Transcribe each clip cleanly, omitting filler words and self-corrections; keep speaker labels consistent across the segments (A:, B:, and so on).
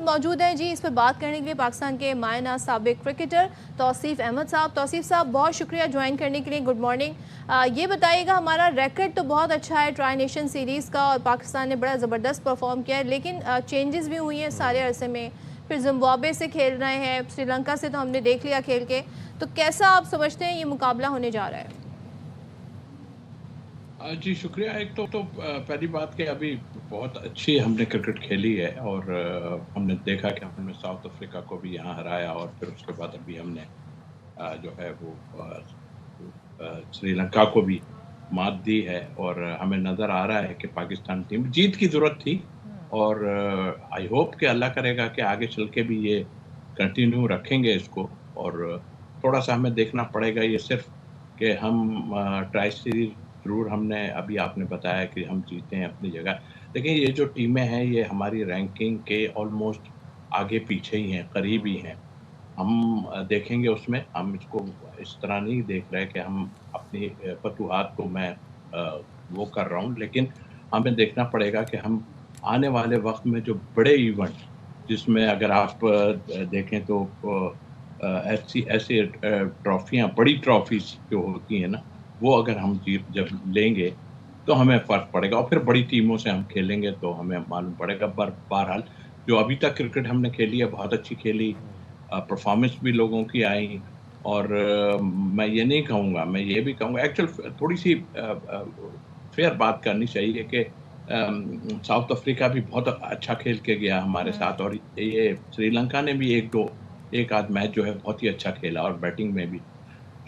A: मौजूद हैं जी इस पर बात करने के लिए पाकिस्तान के मायना साबिक क्रिकेटर तौसीफ अहमद साहब। तौसीफ साहब, बहुत शुक्रिया ज्वाइन करने के लिए। Good morning. ये बताइएगा, हमारा रिकॉर्ड तो बहुत अच्छा है ट्राई नेशन सीरीज़ का और पाकिस्तान ने बड़ा ज़बरदस्त परफॉर्म किया है, लेकिन चेंजेस भी हुई हैं सारे अरसे में। फिर जिम्बाब्वे से खेल रहे हैं, श्रीलंका से तो हमने देख लिया खेल के। तो कैसा आप समझते हैं ये मुकाबला होने जा रहा है?
B: जी शुक्रिया। एक तो पहली बात कि अभी बहुत अच्छी हमने क्रिकेट खेली है और हमने देखा कि हमने साउथ अफ्रीका को भी यहाँ हराया और फिर उसके बाद अभी हमने जो है वो श्रीलंका को भी मात दी है और हमें नज़र आ रहा है कि पाकिस्तान टीम जीत की ज़रूरत थी और आई होप कि अल्लाह करेगा कि आगे चल के भी ये कंटिन्यू रखेंगे इसको। और थोड़ा सा हमें देखना पड़ेगा ये सिर्फ कि हम ट्राई सीरीज ज़रूर हमने अभी आपने बताया कि हम जीते हैं अपनी जगह। लेकिन ये जो टीमें हैं ये हमारी रैंकिंग के ऑलमोस्ट आगे पीछे ही हैं, करीब ही हैं। हम देखेंगे उसमें, हम इसको इस तरह नहीं देख रहे कि हम अपनी फ़तूहात को मैं वो कर रहा हूँ, लेकिन हमें देखना पड़ेगा कि हम आने वाले वक़्त में जो बड़े इवेंट जिसमें अगर आप देखें तो ऐसी ऐसी ट्रॉफ़ियाँ, बड़ी ट्रॉफ़ीज़ जो होती हैं ना, वो अगर हम जीत जब लेंगे, तो हमें फ़र्क पड़ेगा और फिर बड़ी टीमों से हम खेलेंगे तो हमें मालूम पड़ेगा। पर बहरहाल जो अभी तक क्रिकेट हमने खेली है, बहुत अच्छी खेली। परफ़ॉर्मेंस भी लोगों की आई और मैं ये नहीं कहूँगा, मैं ये भी कहूँगा एक्चुअल थोड़ी-सी फ़ेयर बात करनी चाहिए कि साउथ अफ्रीका भी बहुत अच्छा खेल के गया हमारे साथ और ये श्रीलंका ने भी 1-2 एक आध मैच जो है बहुत ही अच्छा खेला और बैटिंग में भी।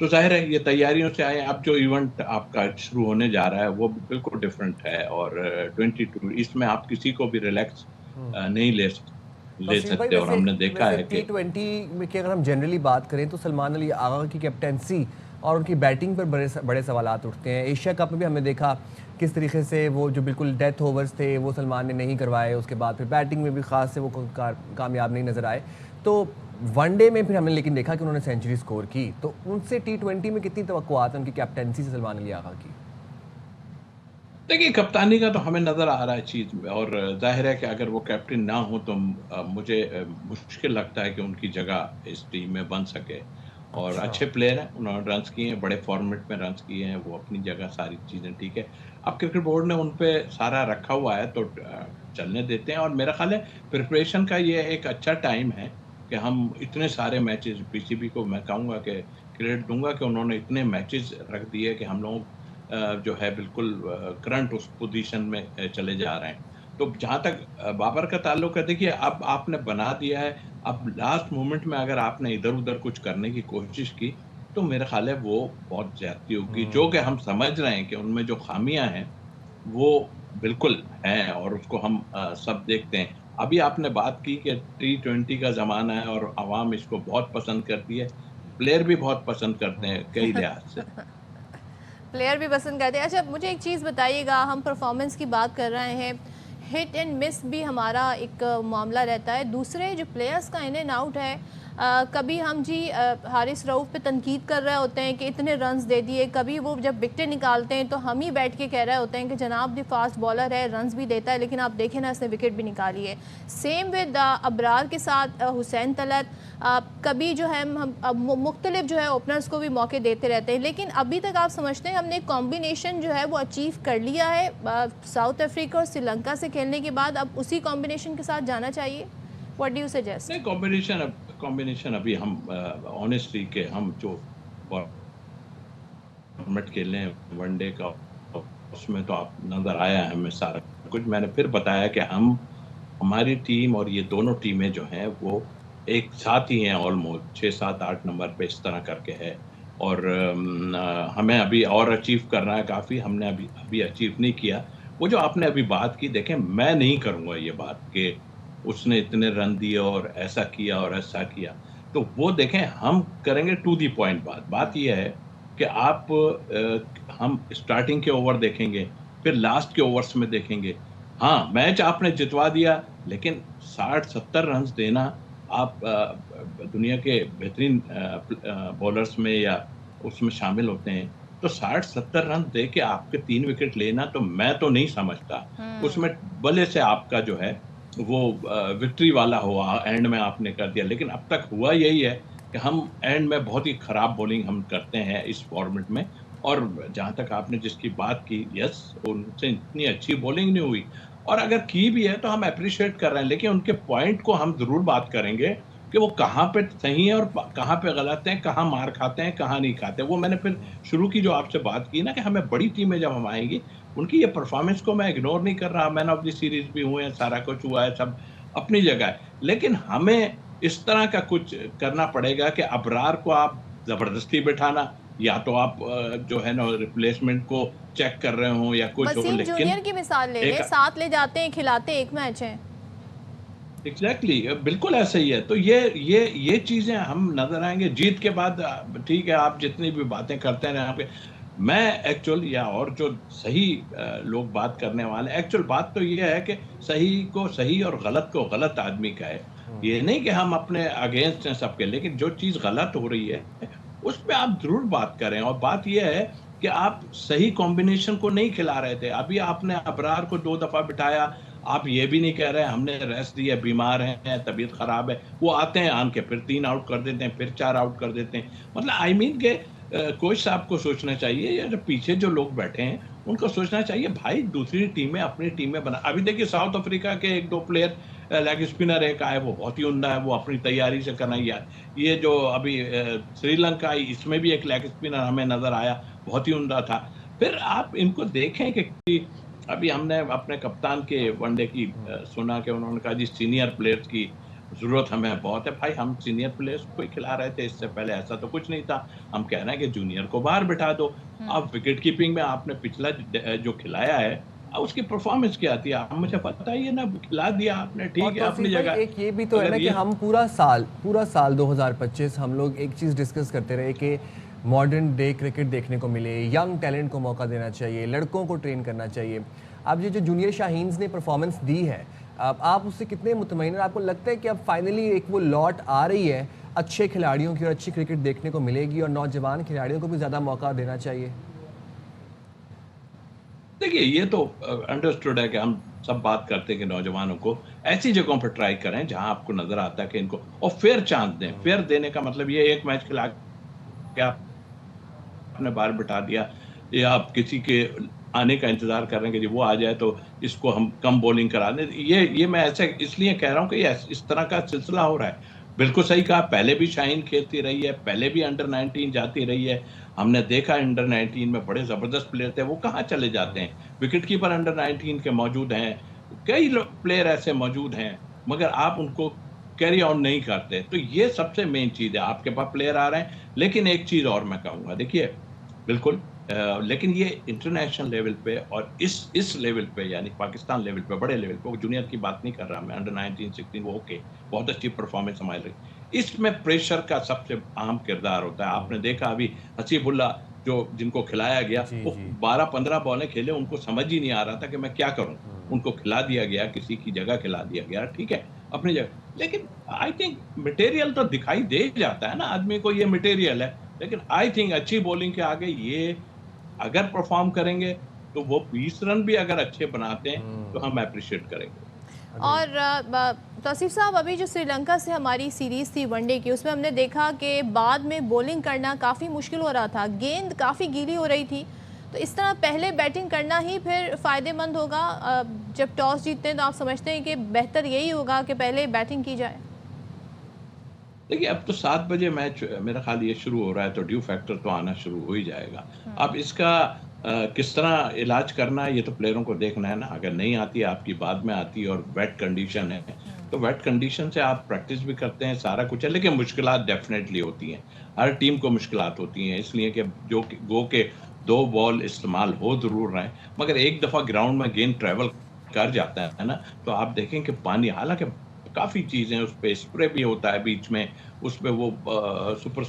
B: तो ज़ाहिर है ये तैयारियों से आए। अब जो इवेंट आपका शुरू होने जा रहा है वो बिल्कुल डिफरेंट है और 22 इसमें आप किसी को भी रिलैक्स नहीं ले
C: तौसीफ भाई,
B: सकते और हमने देखा
C: वैसे
B: है कि
C: T20 में की अगर हम जनरली बात करें तो सलमान अली आगा की कैप्टेंसी और उनकी बैटिंग पर बड़े सवालात उठते हैं। एशिया कप में भी हमने देखा किस तरीके से वो जो बिल्कुल डेथ ओवर्स थे वो सलमान ने नहीं करवाए, उसके बाद फिर बैटिंग में भी ख़ास से वो कामयाब नहीं नज़र आए। तो वनडे में फिर हमने लेकिन देखा कि उन्होंने सेंचुरी स्कोर की। तो उनसे T20 में कितनी तवक्कुआत है उनकी कैप्टेंसी से सलमान अली आगा की?
B: देखिए, कप्तानी का तो हमें नज़र आ रहा है चीज़ में और ज़ाहिर है कि अगर वो कैप्टन ना हो तो मुझे मुश्किल लगता है कि उनकी जगह इस टीम में बन सके। और
C: अच्छा।
B: अच्छे प्लेयर हैं, उन्होंने रन्स किए हैं, बड़े फॉर्मेट में रन्स किए हैं, वो अपनी जगह सारी चीज़ें ठीक है। अब क्रिकेट बोर्ड ने उन पे सारा रखा हुआ है तो चलने देते हैं और मेरा ख़्याल है प्रिपरेशन का ये एक अच्छा टाइम है कि हम इतने सारे मैचेज़ पीसीबी को मैं कहूँगा कि क्रेडिट दूँगा कि उन्होंने इतने मैचेज़ रख दिए कि हम लोग जो है बिल्कुल करंट उस पोजीशन में चले जा रहे हैं। तो जहाँ तक बाबर का ताल्लुक है, देखिए अब आपने बना दिया है, अब लास्ट मोमेंट में अगर आपने इधर-उधर कुछ करने की कोशिश की, तो मेरा ख़्याल है वो बहुत ज़्यादती होगी। जो कि हम समझ रहे हैं कि उनमें जो ख़ामियाँ हैं, वो बिल्कुल हैं और उसको हम सब देखते हैं। अभी आपने बात की कि टी20 का ज़माना है और अवाम इसको बहुत पसंद करती है। प्लेयर भी बहुत पसंद करते हैं कई लिहाज से।
A: प्लेयर भी पसंद करते हैं। अच्छा, मुझे एक चीज़ बताइएगा, हम परफॉर्मेंस की बात कर रहे हैं, हिट एंड मिस भी हमारा एक मामला रहता है। दूसरे जो प्लेयर्स का इन एंड आउट है, कभी हम जी हारिस रऊफ़ पे तनकीद कर रहे होते हैं कि इतने रन्स दे दिए, कभी वो जब विकेटें निकालते हैं तो हम ही बैठ के कह रहे होते हैं कि जनाब दी फास्ट बॉलर है, रन्स भी देता है, लेकिन आप देखें ना इसने विकेट भी निकाली है। सेम विद अबरार के साथ हुसैन तलत, कभी जो है हम मुख्तलिफ जो है ओपनर्स को भी मौके देते रहते हैं, लेकिन अभी तक आप समझते हैं हमने कॉम्बिनेशन जो है वो अचीव कर लिया है साउथ अफ्रीका और श्रीलंका से खेलने के बाद, अब उसी कॉम्बिनेशन के साथ जाना चाहिए? What do you suggest?
B: नहीं, कॉम्बिनेशन अभी हम ऑनेस्टली के हम जो फॉर्मेट खेले हैं वनडे का, उसमें तो आप नज़र आया है हमें सारा कुछ। मैंने फिर बताया कि हमारी टीम और ये दोनों टीमें जो हैं वो एक साथ ही हैं ऑलमोस्ट 6, 7, 8 नंबर पे इस तरह करके है और हमें अभी और अचीव करना है काफ़ी, हमने अभी अभी अचीव नहीं किया। वो जो आपने अभी बात की, देखें मैं नहीं करूँगा ये बात कि उसने इतने रन दिए और ऐसा किया और ऐसा किया। तो वो देखें हम करेंगे टू द पॉइंट बात। बात ये है कि हम स्टार्टिंग के ओवर देखेंगे, फिर लास्ट के ओवर्स में देखेंगे। हाँ, मैच आपने जितवा दिया, लेकिन 60-70 रन्स देना आप दुनिया के बेहतरीन बॉलर्स में या उसमें शामिल होते हैं। तो 60-70 रन दे के आपके 3 विकेट लेना तो मैं तो नहीं समझता। उसमें भले से आपका जो है वो विक्ट्री वाला हुआ, एंड में आपने कर दिया। लेकिन अब तक हुआ यही है कि हम एंड में बहुत ही खराब बॉलिंग हम करते हैं इस फॉर्मेट में। और जहाँ तक आपने जिसकी बात की, यस, उनसे इतनी अच्छी बॉलिंग नहीं हुई, और अगर की भी है तो हम एप्रिशिएट कर रहे हैं, लेकिन उनके पॉइंट को हम ज़रूर बात करेंगे कि वो कहाँ पे सही है और कहाँ पे गलत हैं, कहाँ मार खाते हैं, कहाँ नहीं खाते। वो मैंने फिर शुरू की जो आपसे बात की ना कि हमें बड़ी टीमें जब हम आएँगी, उनकी ये परफॉर्मेंस को मैं इग्नोर नहीं कर रहा। मैन ऑफ द सीरीज़ भी हुए हैं, सारा कुछ हुआ है, सब अपनी जगह है। लेकिन हमें इस तरह का कुछ करना पड़ेगा कि अबरार को आप ज़बरदस्ती बिठाना, या तो आप जो है ना रिप्लेसमेंट को चेक कर रहे हो या कुछ हो,
A: वसीम
B: लेकिन
A: जूनियर की मिसाल ले
B: एक
A: लें, साथ ले जाते हैं, खिलाते एक मैच है।
B: एग्जैक्टली बिल्कुल ऐसा ही है। तो ये चीजें हम नजर आएंगे जीत के बाद। ठीक है, आप जितनी भी बातें करते हैं यहाँ पे, मैं एक्चुअल या और जो सही लोग बात करने वाले, एक्चुअल बात तो ये है कि सही को सही और गलत को गलत आदमी का है। ये नहीं कि हम अपने अगेंस्ट हैं सबके, लेकिन जो चीज गलत हो रही है उस पे आप जरूर बात करें। और बात यह है कि आप सही कॉम्बिनेशन को नहीं खिला रहे थे। अभी आपने अबरार को 2 दफा बिठाया, आप ये भी नहीं कह रहे हमने रेस्ट दिया, बीमार हैं, तबीयत खराब है। वो आते हैं आन के फिर 3 आउट कर देते हैं, फिर 4 आउट कर देते हैं। मतलब आई मीन के कोच साहब को सोचना चाहिए, या जो पीछे जो लोग बैठे हैं उनको सोचना चाहिए, भाई दूसरी टीमें अपनी टीमें बना। अभी देखिए साउथ अफ्रीका के 1-2 प्लेयर, लेग स्पिनर एक आए, वो बहुत ही उम्दा है, वो अपनी तैयारी से करना। यार ये जो अभी श्रीलंका आई, इसमें भी एक लेग स्पिनर हमें नजर आया, बहुत ही उम्दा था। फिर आप इनको देखें कि अभी हमने अपने कप्तान के वनडे की सुना कि उन्होंने कहा जी सीनियर प्लेयर्स की जरूरत हमें बहुत है। भाई हम सीनियर प्लेयर्स को ही खिला रहे थे, इससे पहले ऐसा तो कुछ नहीं था। हम कह रहे हैं कि जूनियर को बाहर बिठा दो। अब विकेट कीपिंग में आपने पिछला जो खिलाया है, उसकी परफॉर्मेंस क्या थी आप मुझे बताइए ना। खिला दिया आपने,
C: और
B: ठीक है, अपनी
C: तौसीफ भाई,
B: जगह।
C: एक ये भी तो है ना कि हम पूरा साल 2025 हम लोग एक चीज़ डिस्कस करते रहे कि मॉडर्न डे क्रिकेट देखने को मिले, यंग टैलेंट को मौका देना चाहिए, लड़कों को ट्रेन करना चाहिए। अब ये जो जूनियर शाहीन्स ने परफॉर्मेंस दी है, अब आप उससे कितने मुतमईन हैं? आपको लगता है कि अब फाइनली एक वो लॉट आ रही है अच्छे खिलाड़ियों की और अच्छी क्रिकेट देखने को मिलेगी और नौजवान खिलाड़ियों को भी ज़्यादा मौका देना चाहिए?
B: देखिए ये तो अंडरस्टूड है कि हम सब बात करते हैं कि नौजवानों को ऐसी जगहों पर ट्राई करें जहां आपको नजर आता है कि इनको, और फेयर चांस दें। फेयर देने का मतलब ये एक मैच खिला के आपने बाहर बिठा दिया, या आप किसी के आने का इंतजार कर रहे हैं कि जी वो आ जाए तो इसको हम कम बॉलिंग करा दें। ये मैं ऐसे इसलिए कह रहा हूँ कि इस तरह का सिलसिला हो रहा है। बिल्कुल सही कहा, पहले भी शाहीन खेलती रही है, पहले भी अंडर 19 जाती रही है। हमने देखा अंडर 19 में बड़े जबरदस्त प्लेयर थे, वो कहाँ चले जाते हैं। विकेट कीपर अंडर 19 के मौजूद हैं, कई प्लेयर ऐसे मौजूद हैं, मगर आप उनको कैरी ऑन नहीं करते। तो ये सबसे मेन चीज है, आपके पास प्लेयर आ रहे हैं। लेकिन एक चीज और मैं कहूंगा, देखिए बिल्कुल लेकिन ये इंटरनेशनल लेवल पे और इस लेवल पे, यानी पाकिस्तान लेवल पे, बड़े लेवल पे, जूनियर की बात नहीं कर रहा मैं, अंडर 19 16 वो ओके, बहुत अच्छी परफॉर्मेंस हमारी रही। इसमें प्रेशर का सबसे अहम किरदार होता है। आपने देखा अभी हसीबुल्ला जो जिनको खिलाया गया,
C: जी
B: वो
C: जी।
B: 12-15 बॉलें खेले, उनको समझ ही नहीं आ रहा था कि मैं क्या करूं। उनको खिला दिया गया, किसी की जगह खिला दिया गया, ठीक है, अपनी जगह। लेकिन आई थिंक मटेरियल तो दिखाई दे जाता है ना आदमी को, ये मटेरियल है। लेकिन आई थिंक अच्छी बॉलिंग के आगे ये अगर परफॉर्म करेंगे, तो वो 20 रन भी अगर अच्छे बनाते हैं तो हम अप्रिशिएट करेंगे।
A: और तौसीफ साहब, अभी जो श्रीलंका से हमारी सीरीज़ थी वनडे की, उसमें हमने देखा कि बाद में बॉलिंग करना काफ़ी मुश्किल हो रहा था, गेंद काफ़ी गीली हो रही थी। तो इस तरह पहले बैटिंग करना ही फिर फ़ायदेमंद होगा। जब टॉस जीतते हैं तो आप समझते हैं कि बेहतर यही होगा कि पहले बैटिंग की जाए?
B: देखिए अब तो 7 बजे मैच मेरा ख्याल ये शुरू हो रहा है, तो ड्यू फैक्टर तो आना शुरू हो ही जाएगा। अब इसका किस तरह इलाज करना है, ये तो प्लेयरों को देखना है ना। अगर नहीं आती है आपकी, बाद में आती है और वेट कंडीशन है, तो वेट कंडीशन से आप प्रैक्टिस भी करते हैं, सारा कुछ है। लेकिन मुश्किलात डेफिनेटली होती हैं, हर टीम को मुश्किलात होती हैं, इसलिए कि जो गो के 2 बॉल इस्तेमाल हो ज़रूर रहे हैं, मगर एक दफ़ा ग्राउंड में गेंद ट्रैवल कर जाता है ना, तो आप देखें कि पानी, हालांकि काफ़ी चीज़ें उस पे स्प्रे भी होता है बीच में, उस पे वो सुपर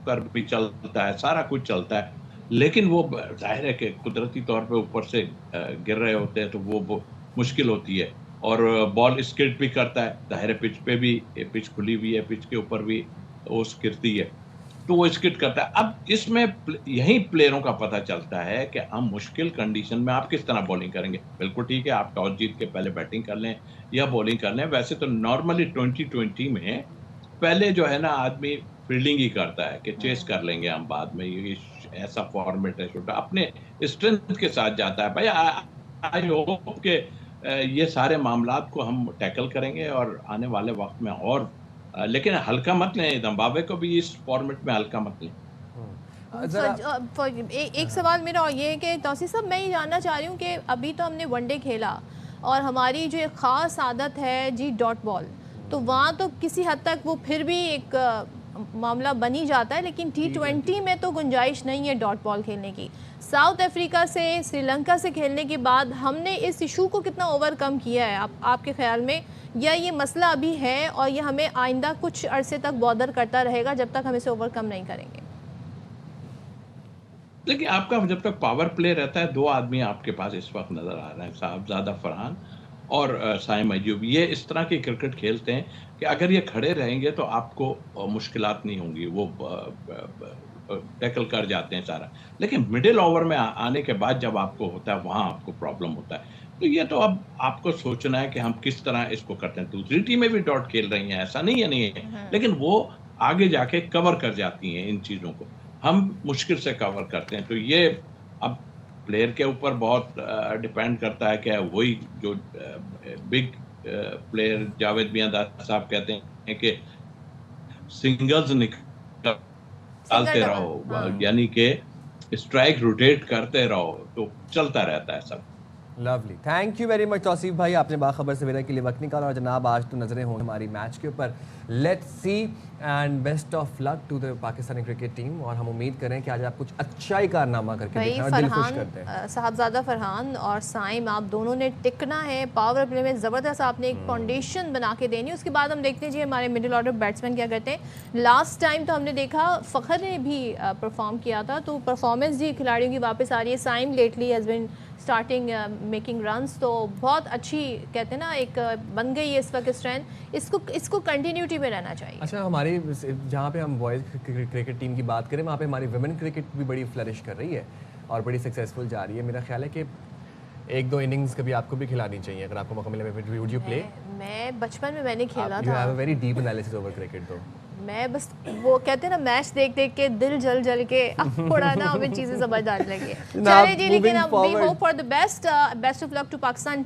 B: कर भी चलता है, सारा कुछ चलता है। लेकिन वो ज़ाहिर है कि कुदरती तौर पे ऊपर से गिर रहे होते हैं, तो वो मुश्किल होती है। और बॉल स्किड भी करता है, ज़ाहिर है पिच पे भी, पिच खुली हुई है, पिच के ऊपर भी वो गिरती है। तो वो स्किट करता है। अब इसमें यही प्लेयरों का पता चलता है कि हम मुश्किल कंडीशन में आप किस तरह बॉलिंग करेंगे। बिल्कुल ठीक है, आप टॉस जीत के पहले बैटिंग कर लें या बॉलिंग कर लें। वैसे तो नॉर्मली 2020 में पहले जो है ना आदमी फील्डिंग ही करता है कि चेस कर लेंगे हम बाद में, ये ऐसा फॉर्मेट है छोटा, अपने स्ट्रेंथ के साथ जाता है। भाई आई होप कि ये सारे मामलात को हम टैकल करेंगे और आने वाले वक्त में और लेकिन हल्का मत लें, जिम्बाब्वे को भी इस फॉर्मेट में हल्का मत लें।
A: एक सवाल मेरा और ये है कि तौसीफ साहब, मैं ये जानना चाह रही हूँ कि अभी तो हमने वनडे खेला और हमारी जो एक ख़ास आदत है जी डॉट बॉल, तो वहाँ तो किसी हद तक वो फिर भी एक मामला बन ही जाता है, लेकिन T20 में तो गुंजाइश नहीं है डॉट बॉल खेलने की। साउथ अफ्रीका से, श्रीलंका से खेलने के बाद हमने इस इशू को कितना ओवरकम किया है आपके ख्याल में, या ये मसला अभी है और ये हमें आइंदा कुछ अरसे तक बॉदर करता रहेगा जब तक हम इसे ओवरकम नहीं करेंगे?
B: देखिए, आपका जब तक पावर प्ले रहता है, दो आदमी आपके पास इस वक्त नजर आ रहे हैं, साहबजादा फरहान और साइम अयूब। ये इस तरह की क्रिकेट खेलते हैं कि अगर ये खड़े रहेंगे तो आपको मुश्किलात नहीं होंगी, वो टैकल कर जाते हैं सारा। लेकिन मिडिल ओवर में आने के बाद जब आपको होता है, वहाँ आपको प्रॉब्लम होता है। तो ये तो अब आपको सोचना है कि हम किस तरह इसको करते हैं। दूसरी टीमें भी डॉट खेल रही हैं, ऐसा नहीं है, लेकिन वो आगे जाके कवर कर जाती हैं इन चीज़ों को, हम मुश्किल से कवर करते हैं। तो ये अब प्लेयर के ऊपर बहुत डिपेंड करता है कि वही जो बिग प्लेयर जावेद मियांदाद साहब कहते हैं कि सिंगल्स निकालते रहो, यानी कि स्ट्राइक रोटेट करते रहो, तो चलता रहता है सब।
C: Lovely, thank you very much Tauseef भाई, आपने बाखबर सवेरा के लिए वक्त निकाला। और जनाब, आज तो नजरें होंगी हमारी मैच के ऊपर। Let's see and best of luck to the Pakistani cricket team, और हम उम्मीद करें कि आज आप कुछ अच्छा ही कारनामा करके दिखाएं, दिल खुश करते हैं।
A: साहबजादा फरहान और साइम, आप दोनों ने टिकना है पावर प्ले में, ज़बरदस्त आपने एक फाउंडेशन बना के देनी है। उसके बाद हम देखते हैं जी हमारे मिडिल ऑर्डर बैट्समैन क्या करते हैं। लास्ट टाइम तो हमने देखा फ़खर ने भी परफॉर्म किया था, तो परफॉर्मेंस जी खिलाड़ियों की वापस आ रही है। Saim lately has been starting making runs, तो बहुत अच्छी कहते हैं ना एक बन गई है इस वक्त स्ट्रेंथ। इसको कंटिन्यूटी में रहना चाहिए।
C: अच्छा, हमारी जहाँ पे हम बॉयज़ क्रिकेट टीम की बात करें, वहाँ पे हमारी वुमेन क्रिकेट भी बड़ी फ्लरिश कर रही है और बड़ी सक्सेसफुल जा रही है। मेरा ख्याल है कि एक दो इनिंग्स कभी आपको भी खिलानी चाहिए, अगर आपको मौका मिले। Would you play? मैं
A: बचपन में मैंने खेला था।
C: You have a very deep analysis over cricket दो।
A: मैं बस वो कहते हैं ना, मैच देख देख के दिल जल जल के अब थोड़ा ना हमें चीज़ें समझ आने लगी। चलिए जी, लेकिन अब we hope for the best of luck to Pakistan.